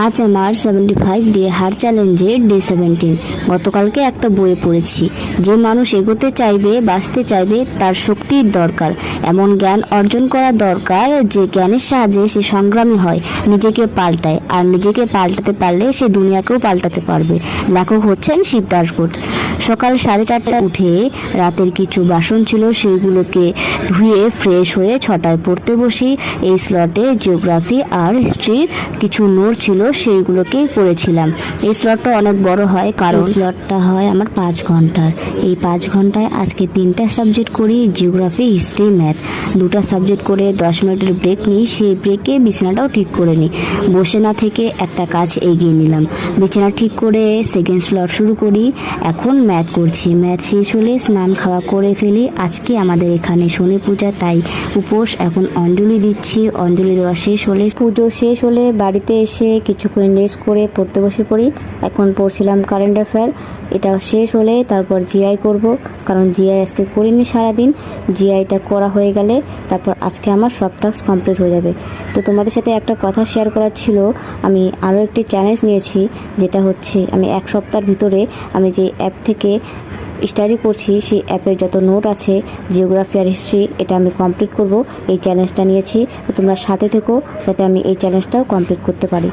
আজ আমার 75 ডে হার চ্যালেঞ্জের ডে 17। গতকালকে একটা বইয়ে পড়েছি, যে মানুষ এগোতে চাইবে, বাঁচতে চাইবে, তার শক্তির দরকার, এমন জ্ঞান অর্জন করা দরকার যে জ্ঞানের সাহায্যে সে সংগ্রামী হয়, নিজেকে পাল্টায়, আর নিজেকে পাল্টাতে পারলে সে দুনিয়াকেও পাল্টাতে পারবে। লেখক হচ্ছেন শিব দাশগুপ্ত। সকাল 4:30টায় উঠে রাতের কিছু বাসন ছিল, সেইগুলোকে ধুয়ে ফ্রেশ হয়ে 6টায় পড়তে বসি। এই স্লটে জিওগ্রাফি আর হিস্ট্রির কিছু নোট ছিল, সেইগুলোকেই পড়েছিলাম। এই স্লটটা অনেক বড় হয়, কারণ স্লটটা হয় আমার 5 ঘন্টার। এই 5 ঘন্টায় আজকে 3টা সাবজেক্ট করি, জিওগ্রাফি, হিস্ট্রি, ম্যাথ। 2টা সাবজেক্ট করে 10 মিনিটের ব্রেক নিই। সেই ব্রেকে বিছানাটাও ঠিক করে নিই। বসে না থেকে একটা কাজ এগিয়ে নিলাম। বিছানা ঠিক করে সেকেন্ড স্লট শুরু করি। এখন ম্যাথ করছি। ম্যাথ শেষ হলে স্নান খাওয়া করে ফেলি। আজকে আমাদের এখানে শনি পূজা, তাই উপোস। এখন অঞ্জলি দিচ্ছি। অঞ্জলি দেওয়া শেষ হলে, পুজো শেষ হলে বাড়িতে এসে কিছুক্ষণ রেস্ট করে পড়তে বসে পড়ি। এখন পড়ছিলাম কারেন্ট অ্যাফেয়ার। এটা শেষ হলে তারপর জিআই করব, কারণ জিআই আজকে করিনি সারাদিন। জিআইটা করা হয়ে গেলে তারপর আজকে আমার সব টাস্ক কমপ্লিট হয়ে যাবে। তো তোমাদের সাথে একটা কথা শেয়ার করার ছিল। আমি আরও একটি চ্যালেঞ্জ নিয়েছি, যেটা হচ্ছে আমি 1 সপ্তাহের ভিতরে আমি যে অ্যাপ থেকে স্টাডি করছি, সেই অ্যাপের যত নোট আছে জিওগ্রাফি আর হিস্ট্রি, এটা আমি কমপ্লিট করব। এই চ্যালেঞ্জটা নিয়েছি। তো তোমরা সাথে থেকো, যাতে আমি এই চ্যালেঞ্জটাও কমপ্লিট করতে পারি।